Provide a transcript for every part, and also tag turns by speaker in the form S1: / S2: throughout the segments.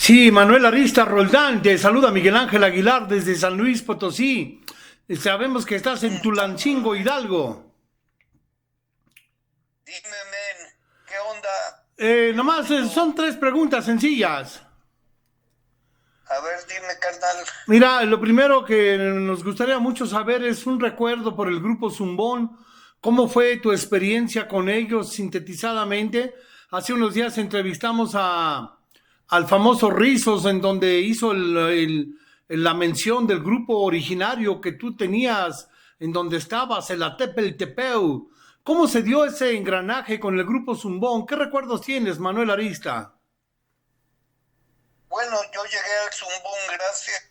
S1: Sí, Manuel Arista Roldán, te saluda Miguel Ángel Aguilar desde San Luis Potosí. Sabemos que estás en Tulancingo, Hidalgo.
S2: Dime, men, ¿qué onda?
S1: Nomás son tres preguntas sencillas.
S2: A ver, dime, carnal.
S1: Mira, lo primero que nos gustaría mucho saber es un recuerdo por el grupo Zumbón. ¿Cómo fue tu experiencia con ellos sintetizadamente? Hace unos días entrevistamos al famoso Rizos, en donde hizo la mención del grupo originario que tú tenías, en donde estabas, el Atepel Tepeu. ¿Cómo se dio ese engranaje con el grupo Zumbón? ¿Qué recuerdos tienes, Manuel Arista?
S2: Bueno, yo llegué al Zumbón gracias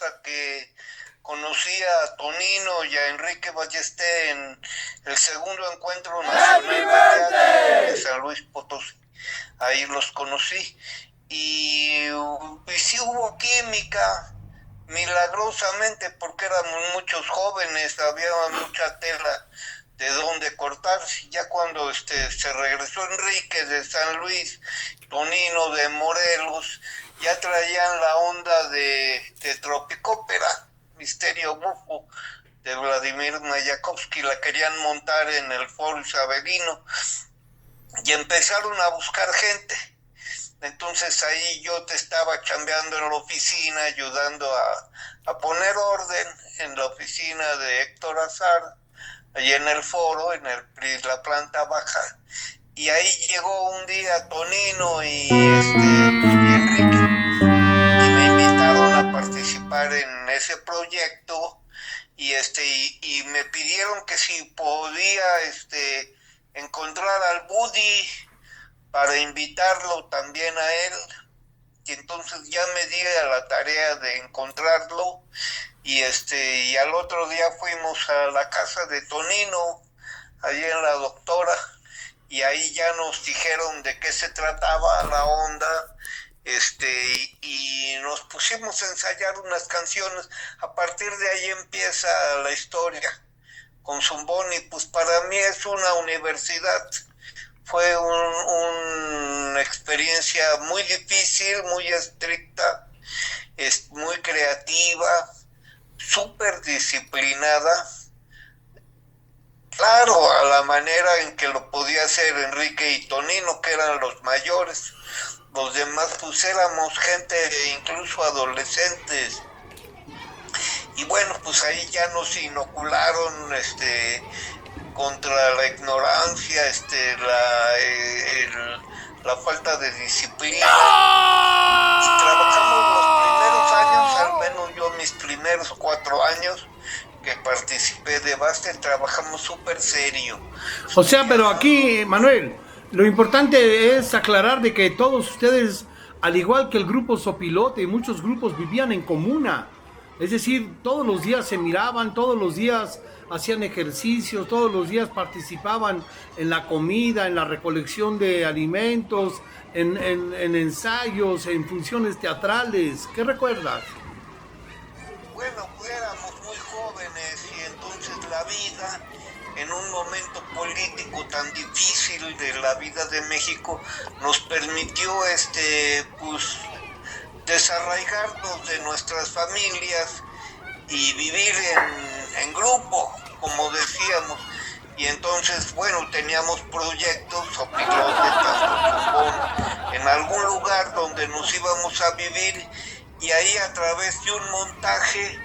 S2: a que conocí a Tonino y a Enrique Ballesté en el segundo encuentro nacional de teatro de San Luis Potosí. Ahí los conocí. Y sí hubo química, milagrosamente, porque éramos muchos jóvenes, había mucha tela de dónde cortar. Ya cuando se regresó Enrique de San Luis, Tonino de Morelos, ya traían la onda de Tropicópera, Misterio Bufo, de Vladimir Mayakovsky, la querían montar en el Foro Isabelino, y empezaron a buscar gente. Entonces ahí yo te estaba chambeando en la oficina, ayudando a poner orden en la oficina de Héctor Azar, allí en el foro, en la planta baja. Y ahí llegó un día Tonino y Enrique, y me invitaron a participar en ese proyecto, y me pidieron que si podía encontrar al Buddy para invitarlo también a él. Y entonces ya me di a la tarea de encontrarlo, y al otro día fuimos a la casa de Tonino, allí en la Doctora, y ahí ya nos dijeron de qué se trataba la onda, y nos pusimos a ensayar unas canciones. A partir de ahí empieza la historia con Zumbón, y pues para mí es una universidad. Fue una experiencia muy difícil, muy estricta, muy creativa, súper disciplinada. Claro, a la manera en que lo podía hacer Enrique y Tonino, que eran los mayores. Los demás pues éramos gente, incluso adolescentes. Y bueno, pues ahí ya nos inocularon contra la ignorancia, la falta de disciplina. Y trabajamos los primeros años, al menos yo mis primeros 4 años que participé de Baster, trabajamos súper serio.
S1: O sea, pero aquí, Manuel, lo importante es aclarar de que todos ustedes, al igual que el grupo Sopilote y muchos grupos, vivían en comuna. Es decir, todos los días se miraban, todos los días hacían ejercicios, todos los días participaban en la comida, en la recolección de alimentos, en ensayos, en funciones teatrales. ¿Qué recuerdas?
S2: Bueno, pues éramos muy jóvenes, y entonces la vida, en un momento político tan difícil de la vida de México, nos permitió pues desarraigarnos de nuestras familias y vivir en grupo, como decíamos. Y entonces, bueno, teníamos proyectos, Sopilote, Zumbón, en algún lugar donde nos íbamos a vivir, y ahí a través de un montaje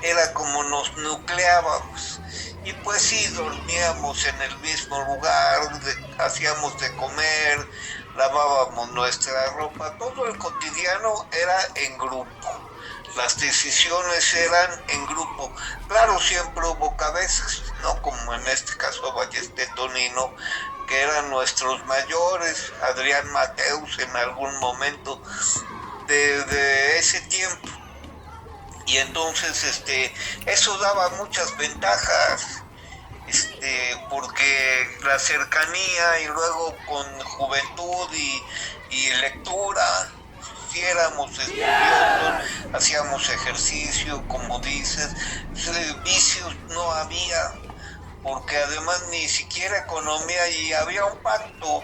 S2: era como nos nucleábamos. Y pues sí, dormíamos en el mismo lugar, hacíamos de comer, lavábamos nuestra ropa, todo el cotidiano era en grupo. Las decisiones eran en grupo. Claro, siempre hubo cabezas, ¿no? Como en este caso Ballesté, Tonino, que eran nuestros mayores, Adrián Mateus en algún momento de ese tiempo. Y entonces eso daba muchas ventajas, porque la cercanía, y luego con juventud y lectura, si éramos estudiosos, hacíamos ejercicio, como dices, vicios no había, porque además ni siquiera economía, y había un pacto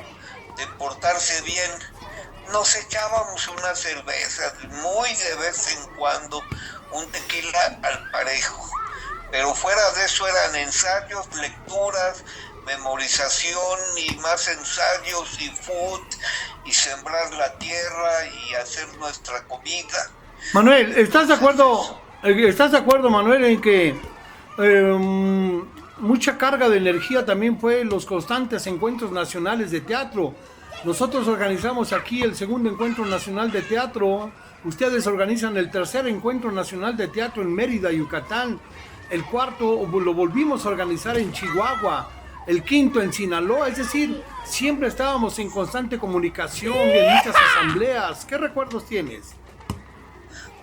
S2: de portarse bien. nos echábamos una cerveza, muy de vez en cuando, un tequila al parejo. Pero fuera de eso eran ensayos, lecturas, memorización y más ensayos y food y sembrar la tierra y hacer nuestra comida.
S1: Manuel, ¿estás de acuerdo? ¿Estás de acuerdo, Manuel, en que mucha carga de energía también fue los constantes encuentros nacionales de teatro? Nosotros organizamos aquí el segundo encuentro nacional de teatro. Ustedes organizan el tercer encuentro nacional de teatro en Mérida, Yucatán. El cuarto lo volvimos a organizar en Chihuahua. El quinto en Sinaloa. Es decir, siempre estábamos en constante comunicación y en muchas asambleas. ¿Qué recuerdos tienes?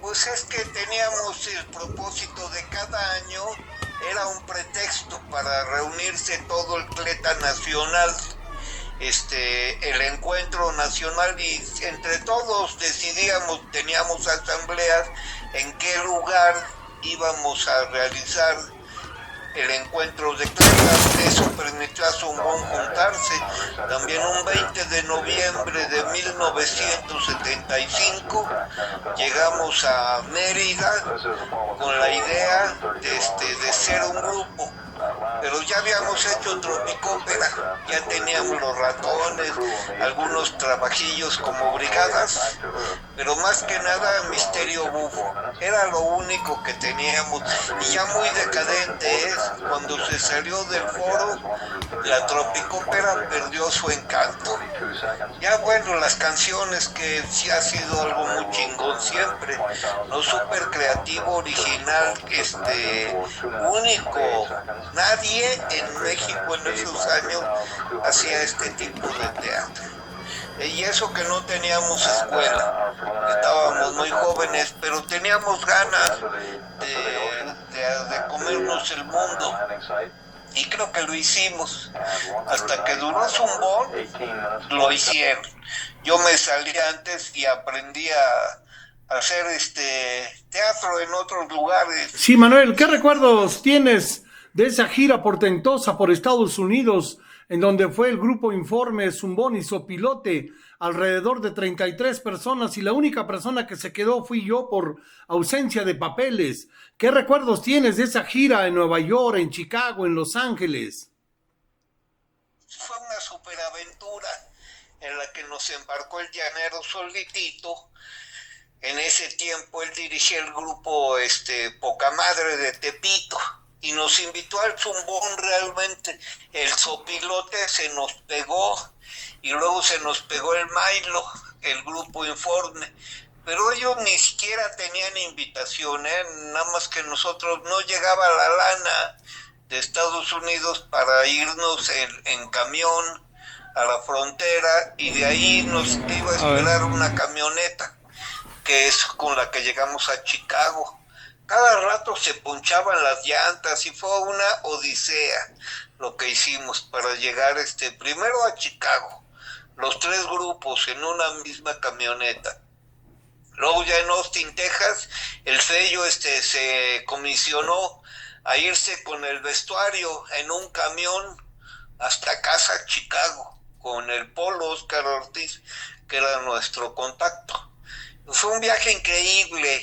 S2: Pues es que teníamos el propósito de cada año, era un pretexto para reunirse todo el cleta nacional, el encuentro nacional, y entre todos decidíamos, teníamos asambleas en qué lugar íbamos a realizar el encuentro de cletas. Eso permitió a Zumbón juntarse. También un 20 de noviembre de 1975 llegamos a Mérida con la idea de ser un grupo. Pero ya habíamos hecho Tropicópera, ya teníamos los ratones, algunos trabajillos como brigadas, pero más que nada Misterio Bufo, era lo único que teníamos, y ya muy decadente es, cuando se salió del foro, la Tropicópera perdió su encanto. Ya bueno, las canciones, que sí ha sido algo muy chingón siempre, no, súper creativo, original, único. Nadie en México en esos años hacía este tipo de teatro. Y eso que no teníamos escuela, estábamos muy jóvenes, pero teníamos ganas de comernos el mundo. Y creo que lo hicimos. Hasta que duró Zumbón, lo hicieron. Yo me salí antes y aprendí a hacer teatro en otros lugares.
S1: Sí, Manuel, ¿qué recuerdos tienes de esa gira portentosa por Estados Unidos, en donde fue el grupo Informe, Zumbón y Sopilote, alrededor de 33 personas, y la única persona que se quedó fui yo por ausencia de papeles? ¿Qué recuerdos tienes de esa gira en Nueva York, en Chicago, en Los Ángeles?
S2: Fue una superaventura en la que nos embarcó el llanero Solitito. En ese tiempo él dirigía el grupo Poca Madre de Tepito, y nos invitó al Zumbón. Realmente el Sopilote se nos pegó, y luego se nos pegó el Milo, el grupo Informe, pero ellos ni siquiera tenían invitación, nada más que nosotros no llegaba la lana de Estados Unidos para irnos en camión a la frontera, y de ahí nos iba a esperar una camioneta, que es con la que llegamos a Chicago. Cada rato se ponchaban las llantas y fue una odisea lo que hicimos para llegar primero a Chicago, los tres grupos en una misma camioneta. Luego ya en Austin, Texas, el Fello se comisionó a irse con el vestuario en un camión hasta casa Chicago, con el Polo Oscar Ortiz, que era nuestro contacto. Fue un viaje increíble,